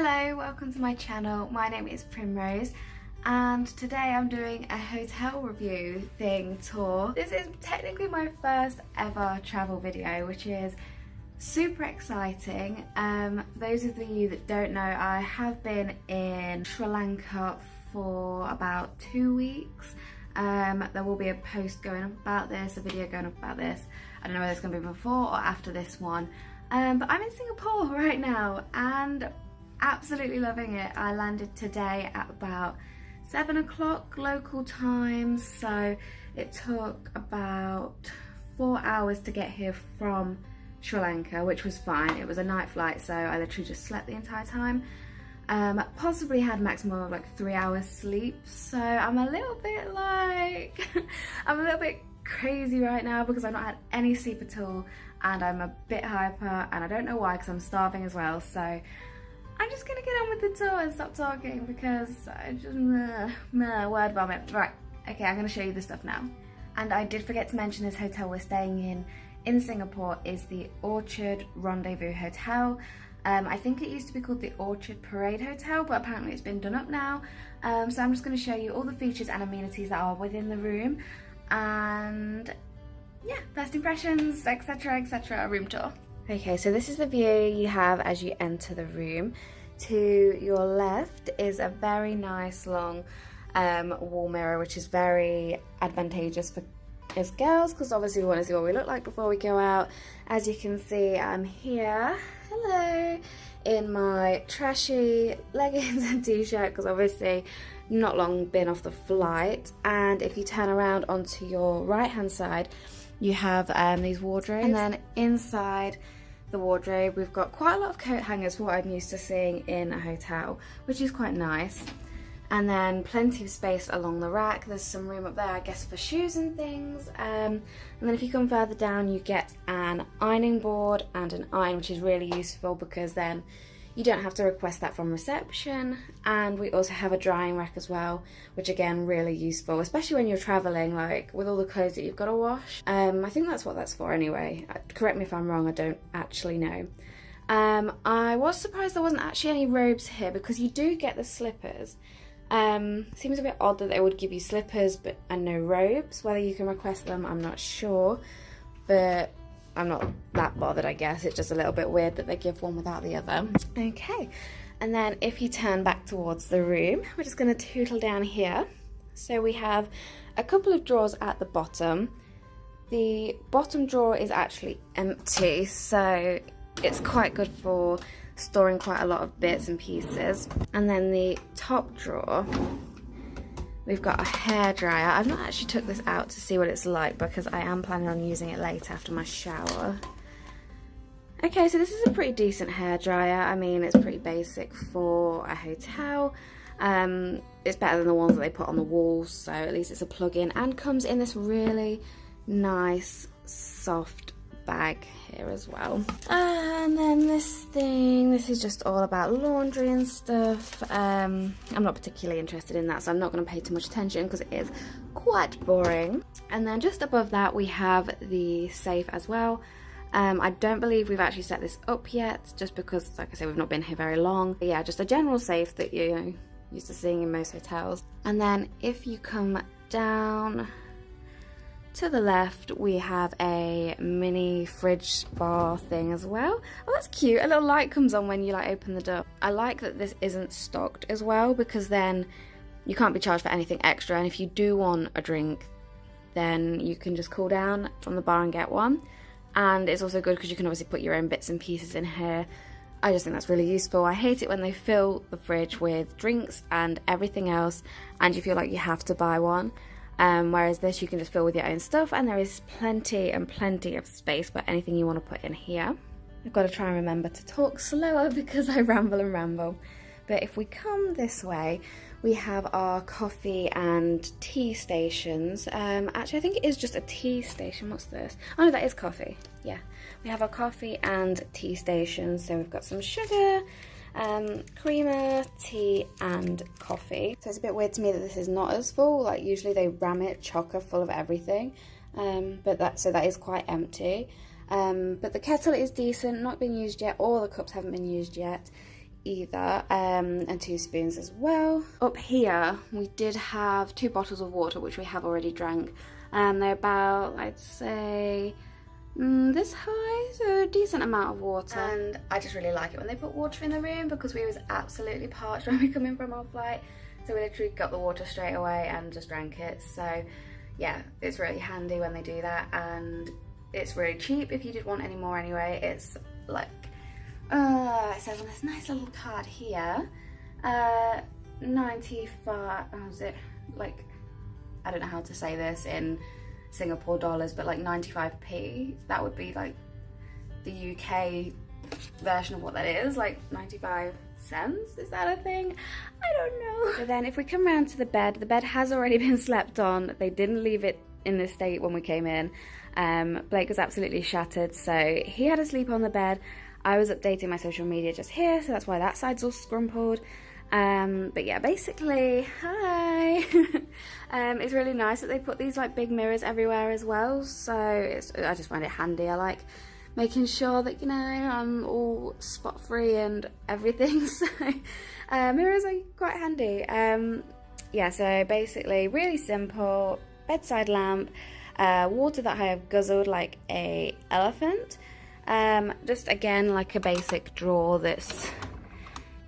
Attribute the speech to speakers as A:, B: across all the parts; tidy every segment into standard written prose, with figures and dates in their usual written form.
A: Hello, welcome to my channel. My name is Primrose and today I'm doing a hotel review tour. This is technically my first ever travel video, which is super exciting. For those of you that don't know, I have been in Sri Lanka for about 2 weeks. There will be a post going up about this, a video going up about this. I don't know whether it's going to be before or after this one. But I'm in Singapore right now and absolutely loving it. I landed today at about 7 o'clock local time, so it took about 4 hours to get here from Sri Lanka, which was fine. It was a night flight, so I literally just slept the entire time. Possibly had maximum of like 3 hours sleep, so I'm a little bit like I'm a little bit crazy right now because I've not had any sleep at all and I'm a bit hyper, and I don't know why because I'm starving as well. So I'm just gonna get on with the tour and stop talking because I just word vomit. Right, okay, I'm gonna show you the stuff now. And I did forget to mention this hotel we're staying in Singapore is the Orchard Rendezvous Hotel. I think it used to be called the Orchard Parade Hotel, but apparently it's been done up now. So I'm just going to show you all the features and amenities that are within the room, and yeah, first impressions, etc, etc, room tour. Okay, so this is the view you have as you enter the room. To your left is a very nice long wall mirror, which is very advantageous for us girls because obviously we want to see what we look like before we go out. As you can see, I'm here, hello, in my trashy leggings and t-shirt because obviously not long been off the flight. And if you turn around onto your right hand side, you have these wardrobes, and then inside the wardrobe we've got quite a lot of coat hangers for what I'm used to seeing in a hotel, which is quite nice. And then plenty of space along the rack. There's some room up there, I guess, for shoes and things. And then if you come further down, you get an ironing board and an iron, which is really useful because then you don't have to request that from reception. And we also have a drying rack as well, which again, really useful, especially when you're traveling, like with all the clothes that you've got to wash. I think that's what that's for anyway. Correct me if I'm wrong, I don't actually know. I was surprised there wasn't actually any robes here because you do get the slippers. Seems a bit odd that they would give you slippers and no robes. Whether you can request them, I'm not sure, but I'm not that bothered, I guess. It's just a little bit weird that they give one without the other. Okay, and then if you turn back towards the room, we're just going to tootle down here. So we have a couple of drawers at the bottom. The bottom drawer is actually empty, so it's quite good for storing quite a lot of bits and pieces. And then the top drawer, we've got a hairdryer. I've not actually took this out to see what it's like because I am planning on using it later after my shower. Okay, so this is a pretty decent hairdryer. I mean, it's pretty basic for a hotel. It's better than the ones that they put on the walls, so at least it's a plug-in and comes in this really nice soft bag here as well. And then this is just all about laundry and stuff. I'm not particularly interested in that, so I'm not going to pay too much attention because it is quite boring. And then just above that we have the safe as well. I don't believe we've actually set this up yet just because, like I said, we've not been here very long. But yeah, just a general safe that you're used to seeing in most hotels. And then if you come down to the left, we have a mini fridge bar thing as well. Oh, that's cute. A little light comes on when you like open the door. I like that this isn't stocked as well because then you can't be charged for anything extra, and if you do want a drink then you can just call down from the bar and get one. And it's also good because you can obviously put your own bits and pieces in here. I just think that's really useful. I hate it when they fill the fridge with drinks and everything else and you feel like you have to buy one. Whereas this you can just fill with your own stuff, and there is plenty and plenty of space for anything you want to put in here. I've got to try and remember to talk slower because I ramble and ramble. But if we come this way, we have our coffee and tea stations. Actually, I think it is just a tea station. What's this? Oh no, that is coffee. Yeah, we have our coffee and tea stations. So we've got some sugar, creamer, tea and coffee. So it's a bit weird to me that this is not as full. Like usually they ram it chocker full of everything, but that is quite empty. But the kettle is decent, not been used yet, or the cups haven't been used yet. either, and 2 spoons as well. Up here we did have 2 bottles of water, which we have already drank, and they're about, I'd say, this high, so a decent amount of water. And I just really like it when they put water in the room, because we was absolutely parched when we come in from our flight, so we literally got the water straight away and just drank it. So yeah, it's really handy when they do that, and it's really cheap if you did want any more anyway. It's like it says on this nice little card here, 95, is it, like, I don't know how to say this in Singapore dollars, but like 95p, that would be like the UK version of what that is, like 95 cents, is that a thing? I don't know. So then if we come around to the bed has already been slept on. They didn't leave it in this state when we came in. Blake was absolutely shattered, so he had to sleep on the bed. I was updating my social media just here, so that's why that side's all scrumpled. But yeah, basically, hi. It's really nice that they put these like big mirrors everywhere as well, so I just find it handy. I like making sure that, you know, I'm all spot free and everything, so mirrors are quite handy. Yeah, so basically really simple bedside lamp, water that I have guzzled like a elephant, just again like a basic drawer that's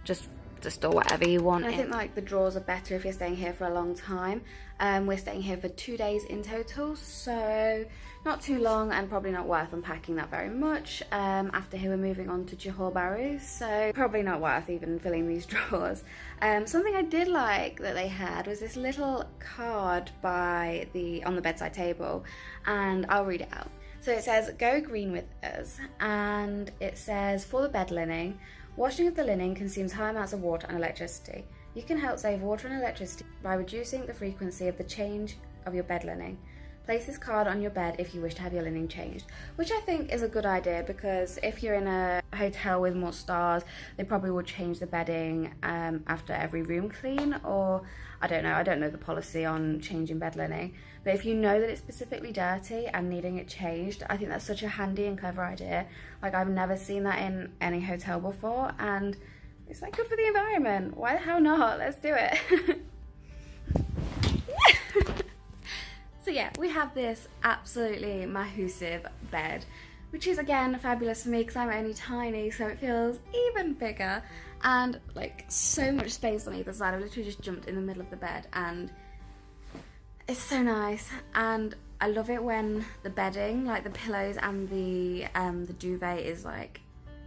A: just to store whatever you want. I think like the drawers are better if you're staying here for a long time. We're staying here for 2 days in total, so not too long, and probably not worth unpacking that very much. After here we're moving on to Johor Bahru, so probably not worth even filling these drawers. Something I did like that they had was this little card on the bedside table, and I'll read it out. So it says, "Go green with us," and it says, "For the bed linen, washing of the linen consumes high amounts of water and electricity. You can help save water and electricity by reducing the frequency of the change of your bed linen. Place this card on your bed if you wish to have your linen changed," which I think is a good idea, because if you're in a hotel with more stars, they probably will change the bedding after every room clean, or I don't know the policy on changing bed linen. But if you know that it's specifically dirty and needing it changed, I think that's such a handy and clever idea. Like, I've never seen that in any hotel before, and it's like good for the environment. Why the hell not? Let's do it. So yeah, we have this absolutely massive bed, which is again fabulous for me because I'm only tiny, so it feels even bigger, and like so much space on either side. I've literally just jumped in the middle of the bed, and it's so nice. And I love it when the bedding, like the pillows and the duvet, is like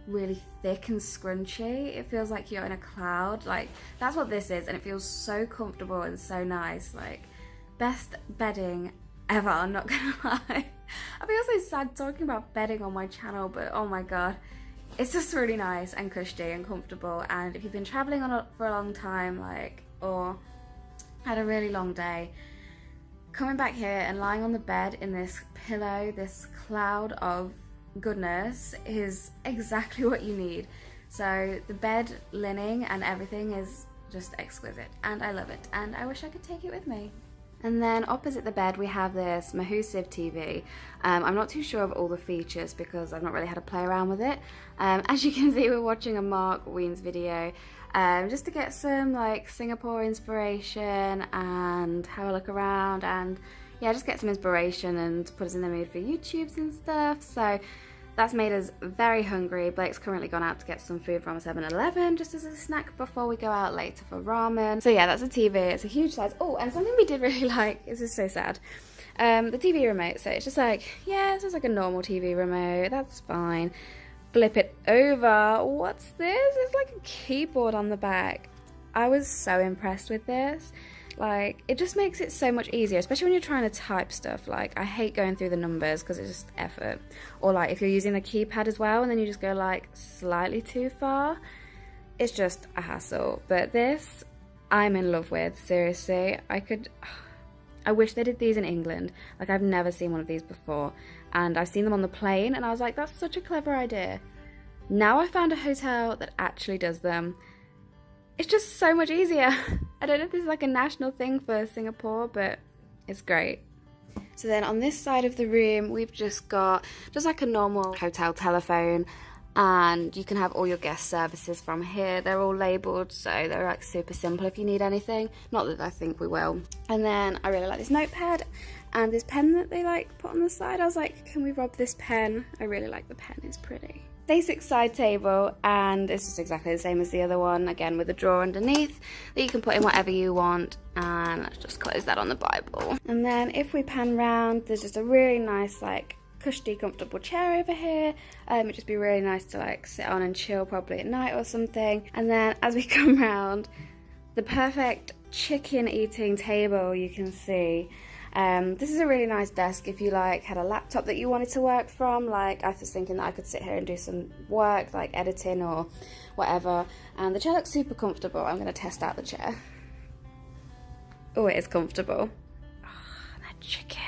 A: really thick and scrunchy. It feels like you're in a cloud. Like, that's what this is, and it feels so comfortable and so nice. Like, best bedding ever, I'm not gonna lie. I feel so sad talking about bedding on my channel, but oh my god, it's just really nice and cushy and comfortable. And if you've been traveling for a long time, like, or had a really long day, coming back here and lying on the bed in this pillow, this cloud of goodness, is exactly what you need. So the bed linen and everything is just exquisite, and I love it, and I wish I could take it with me. And then opposite the bed we have this massive TV. I'm not too sure of all the features because I've not really had to play around with it. As you can see, we're watching a Mark Wiens video just to get some like Singapore inspiration and have a look around, and yeah, just get some inspiration and put us in the mood for YouTubes and stuff. So that's made us very hungry. Blake's currently gone out to get some food from 7-Eleven just as a snack before we go out later for ramen. So yeah, that's a TV. It's a huge size. Oh, and something we did really like, this is so sad, the TV remote. So it's just like, yeah, it's just like a normal TV remote, that's fine. Flip it over. What's this? It's like a keyboard on the back. I was so impressed with this. Like, it just makes it so much easier, especially when you're trying to type stuff. Like, I hate going through the numbers because it's just effort. Or like if you're using the keypad as well and then you just go like slightly too far, it's just a hassle. But this, I'm in love with, seriously. I wish they did these in England. Like, I've never seen one of these before, and I've seen them on the plane, and I was like, that's such a clever idea. Now I found a hotel that actually does them. It's just so much easier. I don't know if this is like a national thing for Singapore, but it's great. So then on this side of the room, we've just got just like a normal hotel telephone. and you can have all your guest services from here. They're all labelled, so they're like super simple if you need anything. Not that I think we will. And then I really like this notepad and this pen that they like put on the side. I was like, can we rob this pen? I really like the pen, it's pretty. Basic side table, and it's just exactly the same as the other one, again with a drawer underneath that you can put in whatever you want. And let's just close that on the Bible. And then if we pan round, there's just a really nice like cushy, comfortable chair over here. It'd just be really nice to like sit on and chill probably at night or something. And then as we come round, the perfect chicken eating table you can see. This is a really nice desk if you like had a laptop that you wanted to work from. Like I was thinking that I could sit here and do some work like editing or whatever. And the chair looks super comfortable. I'm going to test out the chair. Oh, it is comfortable. Oh, that chicken.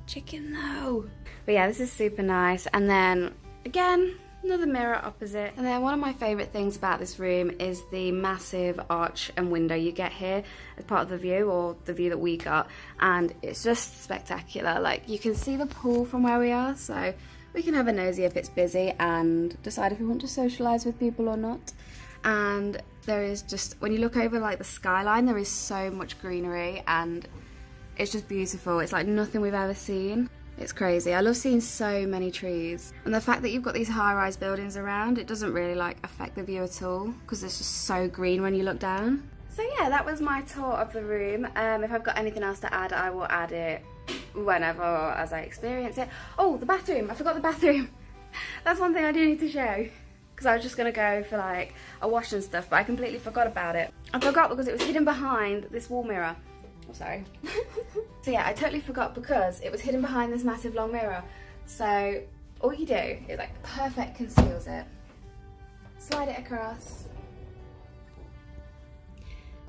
A: Chicken though. But yeah, this is super nice. And then again, another mirror opposite. And then one of my favorite things about this room is the massive arch and window you get here as part of the view, or the view that we got, and it's just spectacular. Like you can see the pool from where we are, so we can have a nosy if it's busy and decide if we want to socialize with people or not. And there is just, when you look over like the skyline, there is so much greenery and it's just beautiful. It's like nothing we've ever seen. It's crazy. I love seeing so many trees. And the fact that you've got these high-rise buildings around, it doesn't really like affect the view at all because it's just so green when you look down. So yeah, that was my tour of the room. If I've got anything else to add, I will add it whenever or as I experience it. Oh, the bathroom. I forgot the bathroom. That's one thing I do need to show, because I was just going to go for like a wash and stuff, but I completely forgot about it. I forgot because it was hidden behind this wall mirror. Oh, sorry. So yeah, I totally forgot because it was hidden behind this massive long mirror. So all you do is like perfect conceals it. Slide it across.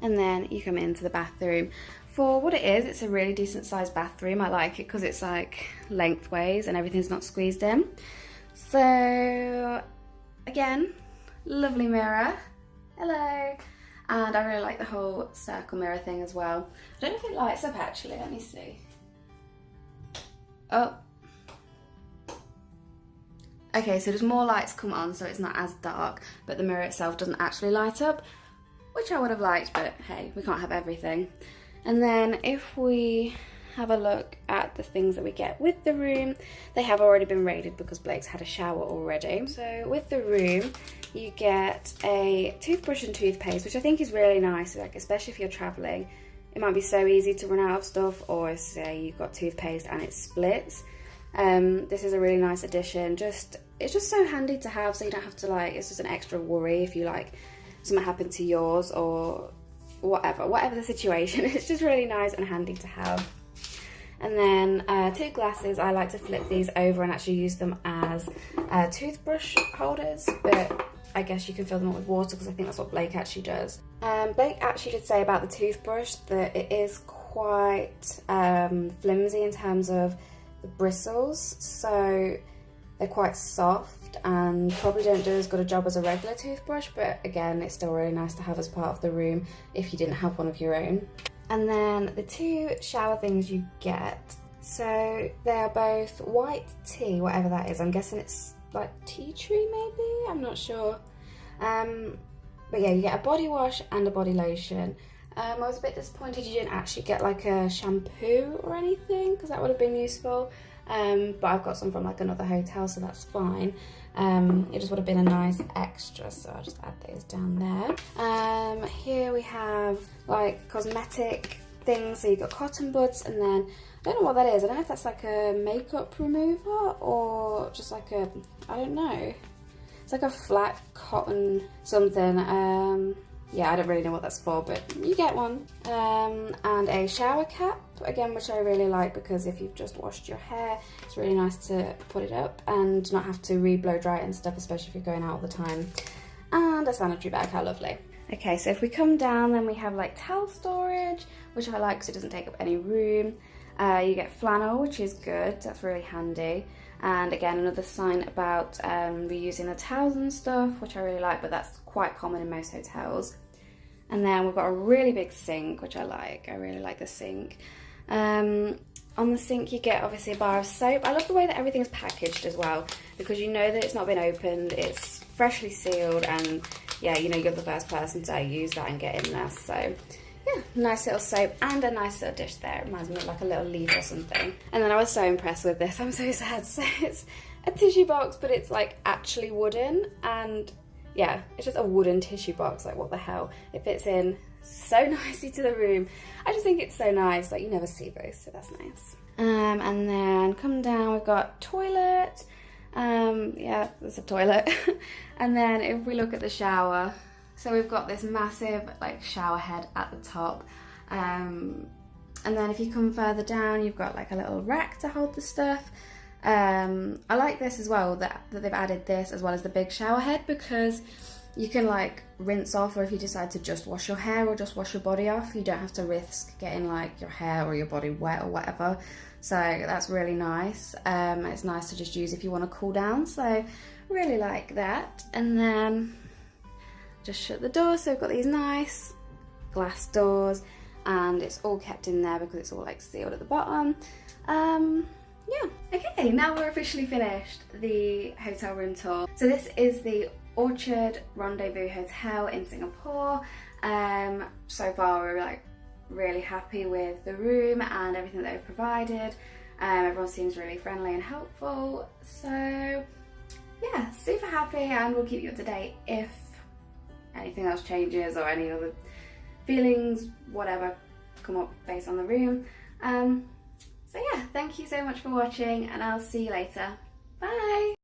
A: And then you come into the bathroom. For what it is, it's a really decent sized bathroom. I like it because it's like lengthways and everything's not squeezed in. So again, lovely mirror. Hello. And I really like the whole circle mirror thing as well. I don't know if it lights up actually, let me see. Oh. Okay, so there's more lights come on, so it's not as dark, but the mirror itself doesn't actually light up, which I would have liked, but hey, we can't have everything. And then if we have a look at the things that we get with the room, they have already been raided because Blake's had a shower already. So with the room, you get a toothbrush and toothpaste, which I think is really nice, like especially if you're traveling. It might be so easy to run out of stuff, or say you've got toothpaste and it splits. This is a really nice addition. It's just so handy to have, so you don't have to like, it's just an extra worry if you like something happened to yours or whatever the situation. It's just really nice and handy to have. And then 2 glasses, I like to flip these over and actually use them as toothbrush holders, but I guess you can fill them up with water because I think that's what Blake actually does. Blake actually did say about the toothbrush that it is quite flimsy in terms of the bristles, so they're quite soft and probably don't do as good a job as a regular toothbrush, but again, it's still really nice to have as part of the room if you didn't have one of your own. And then the 2 shower things you get, so they are both white tea, whatever that is. I'm guessing it's like tea tree maybe, I'm not sure. But yeah, you get a body wash and a body lotion. I was a bit disappointed you didn't actually get like a shampoo or anything, because that would have been useful. But I've got some from like another hotel, so that's fine. It just would have been a nice extra, so I'll just add those down there. Here we have like cosmetic things, so you've got cotton buds, and then I don't know what that is. I don't know if that's like a makeup remover or just like a, I don't know. It's like a flat cotton something. Yeah, I don't really know what that's for, but you get one. And a shower cap, again, which I really like because if you've just washed your hair, it's really nice to put it up and not have to re-blow dry it and stuff, especially if you're going out all the time. And a sanitary bag, how lovely. Okay, so if we come down, then we have like towel storage, which I like because it doesn't take up any room. You get flannel, which is good, that's really handy. And again, another sign about reusing the towels and stuff, which I really like, but that's quite common in most hotels. And then we've got a really big sink, which I like. I really like the sink. On On the sink you get obviously a bar of soap. I love the way that everything's packaged as well, because you know that it's not been opened, it's freshly sealed, and yeah, you know you're the first person to use that and get in there. So yeah, nice little soap and a nice little dish there. It reminds me of like a little leaf or something. And then I was so impressed with this, I'm so sad. So it's a tissue box, but it's like actually wooden, and yeah, it's just a wooden tissue box. Like what the hell? It fits in so nicely to the room. I just think it's so nice. Like you never see those, so that's nice. And then come down, we've got toilet. Yeah, there's a toilet. And then if we look at the shower, so we've got this massive like shower head at the top. And then if you come further down, you've got like a little rack to hold the stuff. I like this as well, that they've added this as well as the big shower head, because you can like rinse off, or if you decide to just wash your hair or just wash your body off, you don't have to risk getting like your hair or your body wet or whatever. So that's really nice. It's nice to just use if you want to cool down, so really like that. And then just shut the door, so we've got these nice glass doors, and it's all kept in there because it's all like sealed at the bottom. Yeah, okay, now we're officially finished the hotel room tour. So this is the Orchard Rendezvous Hotel in Singapore. So far we're like really happy with the room and everything that they've provided. Everyone seems really friendly and helpful. So yeah, super happy, and we'll keep you up to date if anything else changes or any other feelings, whatever, come up based on the room. So yeah, thank you so much for watching, and I'll see you later. Bye!